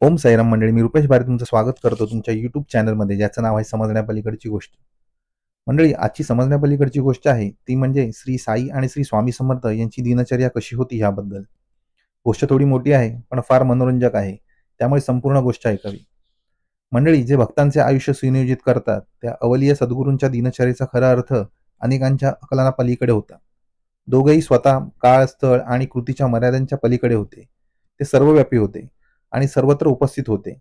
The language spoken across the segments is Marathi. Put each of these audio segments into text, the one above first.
ओम साईराम मंडळी, मी रुपेश भारे तुमचं स्वागत करतो तुमच्या यूट्यूब चॅनलमध्ये, ज्याचं नाव आहे समजण्यापलीकडची गोष्ट. मंडळी, आजची समजण्यापलीकडची गोष्ट आहे ती म्हणजे श्री साई आणि श्री स्वामी समर्थ यांची दिनचर्या कशी होती ह्याबद्दल. गोष्ट थोडी मोठी आहे पण फार मनोरंजक आहे, त्यामुळे संपूर्ण गोष्ट ऐकावी. मंडळी, जे भक्तांचे आयुष्य सुनियोजित करतात त्या अवलिया सद्गुरूंच्या दिनचर्येचा खरा अर्थ अनेकांच्या अकलांना पलीकडे होता. दोघेही स्वतः काळ, स्थळ आणि कृतीच्या मर्यादांच्या पलीकडे होते. ते सर्वव्यापी होते आणि सर्वत्र उपस्थित होते.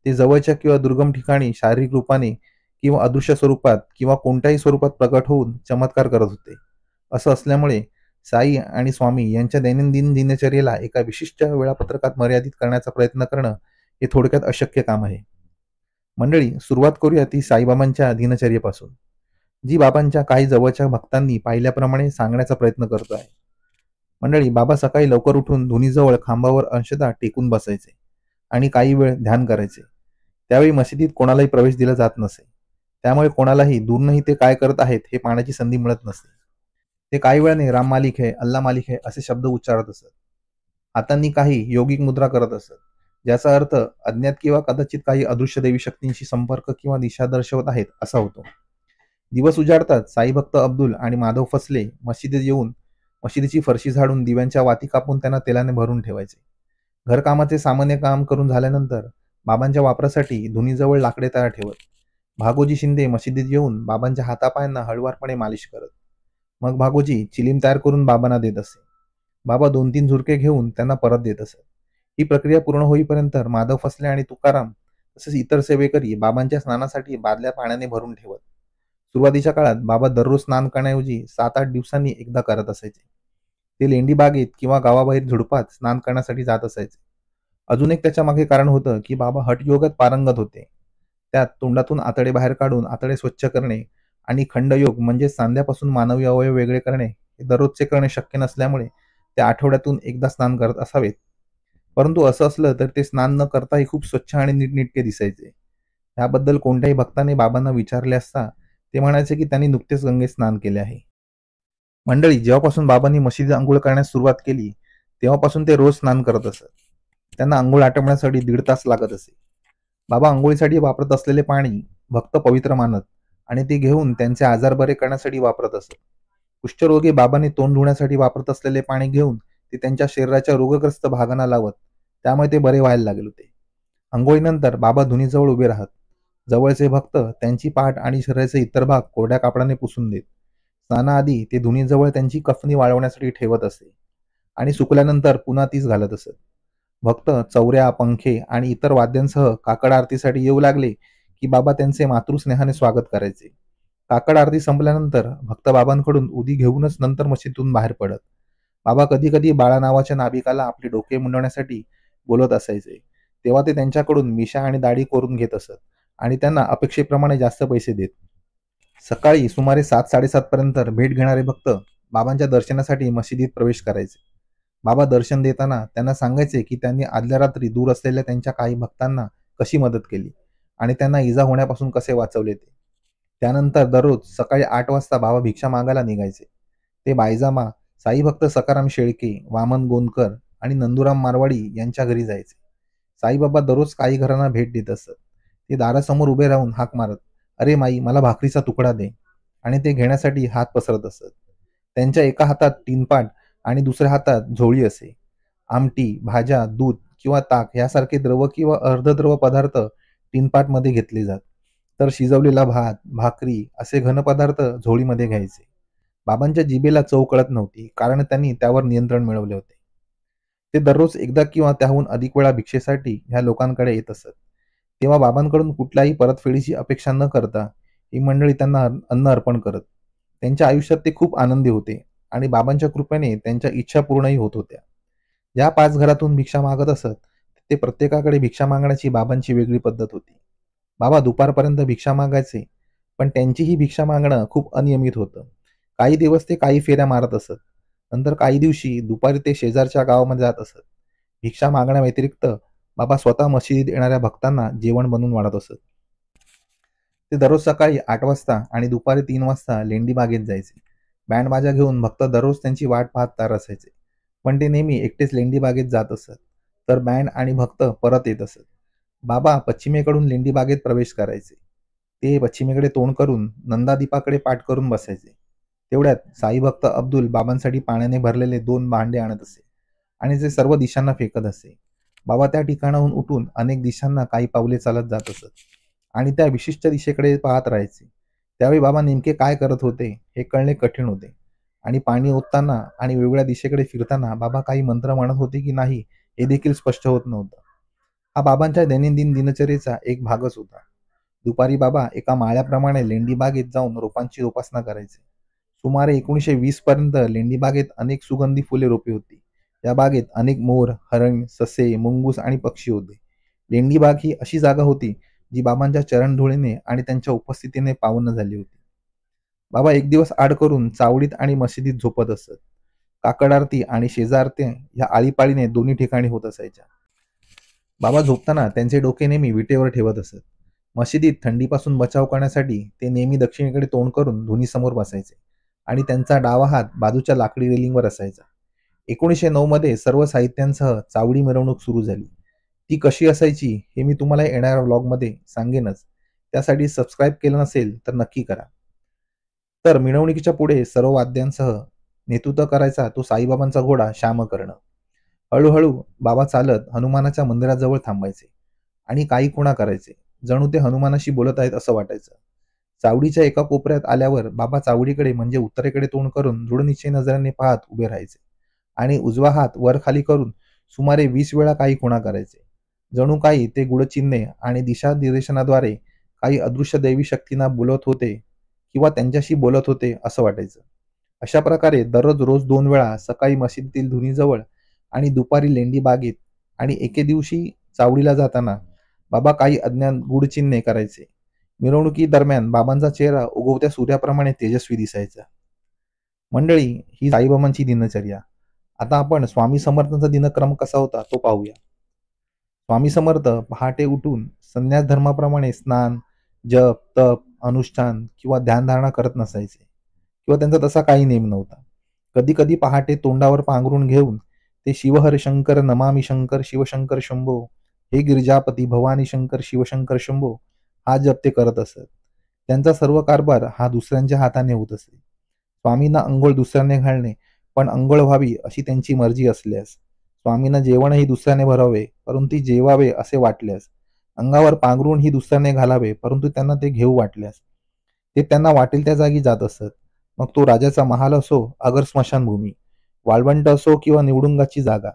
ते जवळच्या किंवा दुर्गम ठिकाणी शारीरिक रूपाने किंवा अदृश्य स्वरूपात किंवा कोणत्याही स्वरूपात प्रकट होऊन चमत्कार करत होते. असं असल्यामुळे साई आणि स्वामी यांच्या दैनंदिन दिनचर्येला एका विशिष्ट वेळापत्रकात मर्यादित करण्याचा प्रयत्न करणं हे थोडक्यात अशक्य काम आहे. मंडळी, सुरुवात करूया ती साईबाबांच्या दिनचर्येपासून, जी बाबांच्या काही जवळच्या भक्तांनी पाहिल्याप्रमाणे सांगण्याचा प्रयत्न करतो आहे. मंडळी, बाबा सकाळी लवकर उठून धुनीजवळ खांबावर अंशतः टेकून बसायचे आणि काही वेळ ध्यान करायचे. त्यावेळी मशिदीत कोणालाही प्रवेश दिला जात नसे, त्यामुळे कोणालाही दूरनही ते काय करत आहेत हे पाहण्याची संधी मिळत नसते. ते काही वेळाने राम मालिक है, अल्ला मालिक है असे शब्द उच्चारत असत. हातांनी काही योगिक मुद्रा करत असत, ज्याचा अर्थ अज्ञात किंवा कदाचित काही अदृश्य देवी शक्तींशी संपर्क किंवा दिशा दर्शवत आहेत असा होतो. दिवस उजाडताच साई भक्त अब्दुल आणि माधव फसले मशिदीत येऊन मशिदीची फरशी झाडून दिव्यांच्या वाती कापून त्यांना तेलाने भरून ठेवायचे. घरकामाचे सामान्य काम करून झाल्यानंतर बाबांच्या वापरासाठी धुनीजवळ लाकडे तयार ठेवत. भागोजी शिंदे मशिदीत येऊन बाबांच्या हातापायांना हळुवारपणे मालिश करत. मग भागोजी चिलीम तयार करून बाबांना देत असे. बाबा 2-3 झुरके घेऊन त्यांना परत देत असत. ही प्रक्रिया पूर्ण होईपर्यंत माधव फसले आणि तुकाराम तसेच इतर सेवेकरी बाबांच्या स्नानासाठी बादल्या पाण्याने भरून ठेवत. सुरुवातीच्या काळात बाबा दररोज स्नान करण्याऐवजी 7-8 दिवसांनी एकदा करत असायचे. ते लेंडी बागेत किंवा गावाबाहेर झुडपात स्नान करण्यासाठी जात असायचे. अजून एक त्याच्या मागे कारण होतं की बाबा हठयोगात पारंगत होते. त्यात तोंडातून आतडे बाहेर काढून आतडे स्वच्छ करणे आणि खंडयोग म्हणजे सांध्यापासून मानवी अवयव वेगळे करणे हे दररोजचे करणे शक्य नसल्यामुळे ते आठवड्यातून एकदा स्नान करत असावेत. परंतु असं असलं तर ते स्नान न करताही खूप स्वच्छ आणि नीटनेटके दिसायचे. त्याबद्दल कोणत्याही भक्ताने बाबांना विचारले असता ते म्हणायचे की त्यांनी नुकतेच गंगेत स्नान केले आहे. मंडळी, जेव्हापासून बाबांनी मशिदीत अंघोळ करण्यास सुरुवात केली तेव्हापासून ते रोज स्नान करत असत. त्यांना अंघोळ आटपण्यासाठी 1.5 तास लागत असे. बाबा अंघोळीसाठी वापरत असलेले पाणी भक्त पवित्र मानत आणि ते घेऊन त्यांचे आजार बरे करण्यासाठी वापरत असत. कुष्ठरोगी बाबांनी तोंड धुण्यासाठी वापरत असलेले पाणी घेऊन ते त्यांच्या शरीराच्या रोगग्रस्त भागांना लावत, त्यामुळे ते बरे व्हायला लागले होते. अंघोळीनंतर बाबा धुनीजवळ उभे राहत. जवळचे भक्त त्यांची पाठ आणि शरीराचे इतर भाग कोरड्या कापडाने पुसून देत. स्नानाआधी ते धुनीजवळ त्यांची कफनी वाळवण्यासाठी ठेवत असे आणि सुकल्यानंतर पुन्हा तीच घालत असत. भक्त चौऱ्या, पंखे आणि इतर वाद्यांसह काकड आरतीसाठी येऊ लागले की बाबा त्यांचे मातृस्नेहाने स्वागत करायचे. काकड आरती संपल्यानंतर भक्त बाबांकडून उदी घेऊनच नंतर मशीदीतून बाहेर पडत. बाबा कधी कधी बाळा नावाच्या नाभिकाला आपले डोके मुंडवण्यासाठी बोलत असायचे. तेव्हा ते त्यांच्याकडून मिशा आणि दाढी करून घेत असत आणि त्यांना अपेक्षेप्रमाणे जास्त पैसे देत. सकाळी सुमारे 7-7:30 पर्यंत भेट घेणारे भक्त बाबांच्या दर्शनासाठी मशिदीत प्रवेश करायचे. बाबा दर्शन देताना त्यांना सांगायचे की त्यांनी आदल्या रात्री दूर असलेल्या त्यांच्या काही भक्तांना कशी मदत केली आणि त्यांना इजा होण्यापासून कसे वाचवले ते. त्यानंतर दररोज सकाळी 8 वाजता बाबा भिक्षा मागायला निघायचे. ते बायजामा, साई भक्त सकाराम शेळके, वामन गोंदकर आणि नंदुराम मारवाडी यांच्या घरी जायचे. साईबाबा दररोज काही घरांना भेट देत असत. ते दारासमोर उभे राहून हाक मारत, "अरे माई, मला भाकरीचा तुकडा दे" आणि ते घेण्यासाठी हात पसरत असत. त्यांच्या एका हातात टीनपाट आणि दुसऱ्या हातात झोळी असे. आमटी, भाज्या, दूध किंवा ताक यासारखे द्रव किंवा अर्धद्रव पदार्थ टीनपाटमध्ये घेतले जात. तर शिजवलेला भात, भाकरी असे घन पदार्थ झोळीमध्ये घ्यायचे. बाबांच्या जिभेला चव कळत नव्हती, कारण त्यांनी त्यावर नियंत्रण मिळवले होते. ते दररोज एकदा किंवा त्याहून अधिक वेळा भिक्षेसाठी ह्या लोकांकडे येत असत. तेव्हा बाबांकडून कुठल्याही परतफेडीची अपेक्षा न करता ही मंडळी त्यांना अन्न अर्पण करत. त्यांच्या आयुष्यात ते खूप आनंदी होते आणि बाबांच्या कृपेने त्यांच्या इच्छा पूर्णही होत होत्या. ज्या 5 घरातून भिक्षा मागत असत ते प्रत्येकाकडे भिक्षा मागण्याची बाबांची वेगळी पद्धत होती. बाबा दुपारपर्यंत भिक्षा मागायचे, पण त्यांचीही भिक्षा मागणं खूप अनियमित होतं. काही दिवस ते काही फेऱ्या मारत असत. नंतर काही दिवशी दुपारी ते शेजारच्या गावामध्ये जात असत. भिक्षा मागण्याव्यतिरिक्त बाबा स्वतः मशिदीत येणाऱ्या भक्तांना जेवण बनवून वाढत असत. ते दररोज सकाळी 8 वाजता आणि दुपारी 3 वाजता लेंडी बागेत जायचे. बँड बाजा घेऊन भक्त दररोज त्यांची वाट पाहत तयार असायचे. पण ते नेहमी एकटेच लेंडी बागेत जात असत. तर बँड आणि भक्त परत येत असत. बाबा पश्चिमेकडून लेंडीबागेत प्रवेश करायचे. ते पश्चिमेकडे तोंड करून नंदादीपाकडे पाठ करून बसायचे. तेवढ्यात साईभक्त अब्दुल बाबांसाठी पाण्याने भरलेले 2 भांडे आणत असे आणि ते सर्व दिशांना फेकत असे. बाबा त्या ठिकाणाहून उठून अनेक दिशांना काही पावले चालत जात असत आणि त्या विशिष्ट दिशेकडे पाहत राहायचे. त्यावेळी बाबा नेमके काय करत होते हे कळणे कठीण होते आणि पाणी ओतताना आणि वेगवेगळ्या दिशेकडे फिरताना बाबा काही मंत्र म्हणत होते की नाही हे देखील स्पष्ट होत नव्हतं. हा बाबांच्या दैनंदिन दिनचर्येचा एक भागच होता. दुपारी बाबा एका माळ्याप्रमाणे लेंडी बागेत जाऊन रोपांची जोपासना करायचे. सुमारे 1920 पर्यंत लेंडी बागेत अनेक सुगंधी फुले रोपे होती. या बागेत अनेक मोर, हरण, ससे, मुंगूस आणि पक्षी होते. लेंडी बाग ही अशी जागा होती जी बाबांच्या चरणधुळीने आणि त्यांच्या उपस्थितीने पावन झाली होती. बाबा एक दिवस आड करून चावडीत आणि मशिदीत झोपत असत. काकड आरती आणि शेजारत्या ह्या आळीपाळीने दोन्ही ठिकाणी होत असायच्या. बाबा झोपताना त्यांचे डोके नेहमी विटेवर ठेवत असत. मशिदीत थंडीपासून बचाव करण्यासाठी ते नेहमी दक्षिणेकडे तोंड करून धुनीसमोर बसायचे आणि त्यांचा डावा हात बाजूच्या लाकडी रेलिंगवर असायचा. 1909 मध्ये सर्व साहित्यांसह चावडी मिरवणूक सुरू झाली. ती कशी असायची हे मी तुम्हाला येणाऱ्या व्लॉगमध्ये सांगेनच. त्यासाठी सबस्क्राईब केलं नसेल तर नक्की करा. तर मिरवणुकीच्या पुढे सर्व वाद्यांसह नेतृत्व करायचा तो साईबाबांचा घोडा श्यामकर्ण. हळूहळू बाबा चालत हनुमानाच्या मंदिराजवळ थांबायचे आणि काही खुणा करायचे. जणू ते हनुमानाशी बोलत आहेत असं वाटायचं. चावडीच्या एका कोपऱ्यात आल्यावर बाबा चावडीकडे म्हणजे उत्तरेकडे तोंड करून दृढनिश्चयी नजरांनी पाहत उभे राहायचे आणि उजवा हात वर खाली करून सुमारे 20 वेळा काही खुणा करायचे. जणू काही ते गुढचिन्हे आणि दिशानिर्देशनाद्वारे काही अदृश्य दैवी शक्तींना बोलत होते किंवा त्यांच्याशी बोलत होते असं वाटायचं. अशा प्रकारे दररोज रोज 2 वेळा सकाळी मशिदीतील धुनीजवळ आणि दुपारी लेंडी बागेत आणि एके दिवशी चावडीला जाताना बाबा काही अज्ञात गूढचिन्हे करायचे. मिरवणुकीदरम्यान बाबांचा चेहरा उगवत्या सूर्याप्रमाणे तेजस्वी दिसायचा. मंडळी, ही साईबाबांची दिनचर्या. आता आपण स्वामी समर्थांचा दिनक्रम कसा होता तो पाहूया. स्वामी समर्थ पहाटे उठून संन्यास धर्माप्रमाणे स्नान, जप, तप, अनुष्ठान किंवा ध्यानधारणा करत नसायचे किंवा त्यांचा तसा काही नेम नव्हता. कधी कधी पहाटे तोंडावर पांघरून घेऊन ते शिवहर शंकर नमामि शंकर शिवशंकर शंभो, हे गिरिजापती भवानी शंकर शिवशंकर शंभो हा जप ते करत असत. त्यांचा सर्व कारभार हा दुसऱ्यांच्या हाताने होत असे. स्वामींना अंघोळ दुसऱ्याने घालणे पण अंघोळ व्हावी अशी त्यांची मर्जी असल्यास, स्वामींना जेवणही दुसऱ्याने भरावे परंतु जेवावे असे वाटल्यास, अंगावर पांघरून ही दुसऱ्याने घालावे परंतु त्यांना ते घेऊ वाटल्यास, ते त्यांना वाटेल त्या जागी जात असत. मग तो राजाचा महाल असो अगर स्मशानभूमी, वाळवंट असो किंवा निवडुंगाची जागा,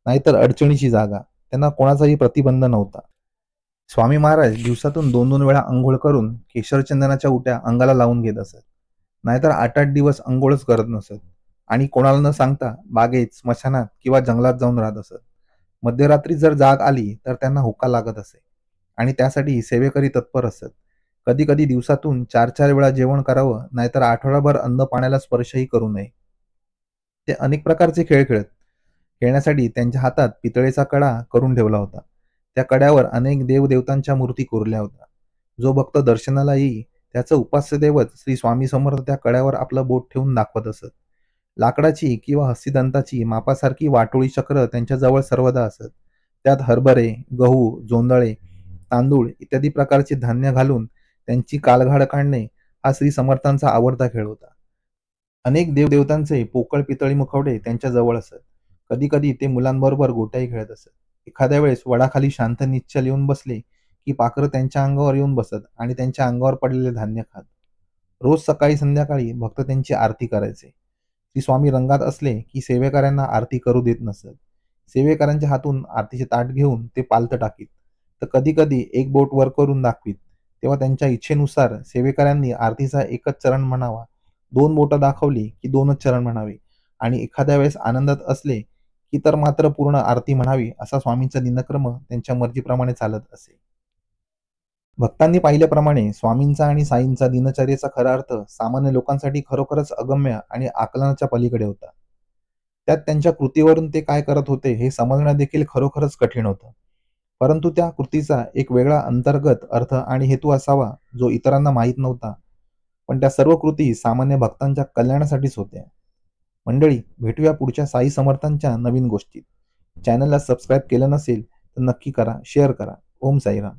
नाहीतर अडचणीची जागा, त्यांना कोणाचाही प्रतिबंध नव्हता. स्वामी महाराज दिवसातून 2-2 वेळा अंघोळ करून केशरचंदनाच्या उट्या अंगाला लावून घेत असत. नाहीतर 8-8 दिवस अंघोळच करत नसत आणि कोणाला न सांगता बागेत, स्मशानात किंवा जंगलात जाऊन राहत असत. मध्यरात्री जर जाग आली तर त्यांना हुक्का लागत असे आणि त्यासाठी सेवेकरी तत्पर असत. कधी कधी दिवसातून 4-4 वेळा जेवण करावं, नाहीतर आठवडाभर अन्न पाण्याला स्पर्शही करू नये. ते अनेक प्रकारचे खेळ खेळण्यासाठी त्यांच्या हातात पितळेचा कडा करून ठेवला होता. त्या कड्यावर अनेक देवदेवतांच्या मूर्ती कोरल्या होत्या. जो भक्त दर्शनाला येई त्याचं उपास्य दैवत श्री स्वामी समर्थ त्या कड्यावर आपलं बोट ठेवून दाखवत असत. लाकडाची किंवा हस्तिदंताची मापासारखी वाटोळी चक्र त्यांच्या जवळ सर्वदा असत. त्यात हरभरे, गहू, जोंधळे, तांदूळ इत्यादी प्रकारचे धान्य घालून त्यांची कालघाड काढणे हा श्री समर्थांचा आवडता खेळ होता. अनेक देवदेवतांचे पोकळ पितळी मुखवटे त्यांच्या जवळ असत. कधी कधी ते मुलांबरोबर गोट्याही खेळत असत. एखाद्या वेळेस वडाखाली शांत निश्चल येऊन बसले की पाखरं त्यांच्या अंगावर येऊन बसत आणि त्यांच्या अंगावर पडलेले धान्य खात. रोज सकाळी संध्याकाळी भक्त त्यांची आरती करायचे. श्री स्वामी रंगात असले की सेवेकऱ्यांना आरती करू देत नसत. सेवेकऱ्यांच्या हातून आरतीचे ताट घेऊन ते पालथ टाकीत, तर कधी कधी एक बोट वर करून दाखवीत. तेव्हा त्यांच्या इच्छेनुसार सेवेकऱ्यांनी आरतीचा एकच चरण म्हणावा, 2 बोटं दाखवली की 2च चरण म्हणावे आणि एखाद्या वेळेस आनंदात असले की तर मात्र पूर्ण आरती म्हणावी. असा स्वामींचा दिनक्रम त्यांच्या मर्जीप्रमाणे चालत असे. भक्तांनी पाहिल्याप्रमाणे स्वामींचा आणि साईंचा दिनचर्येचा खरा अर्थ सामान्य लोकांसाठी खरोखरच अगम्य आणि आकलनाच्या पलीकडे होता. त्यात त्यांच्या कृतीवरून ते काय करत होते हे समजणं देखील खरोखरच कठीण होतं. परंतु त्या कृतीचा एक वेगळा अंतर्गत अर्थ आणि हेतू असावा जो इतरांना माहीत नव्हता. पण त्या सर्व कृती सामान्य भक्तांच्या कल्याणासाठीच होत्या. मंडळी, भेटूया पुढच्या साई समर्थांच्या नवीन गोष्टीत. चॅनलला सबस्क्राईब केलं नसेल तर नक्की करा, शेअर करा. ओम साईराम.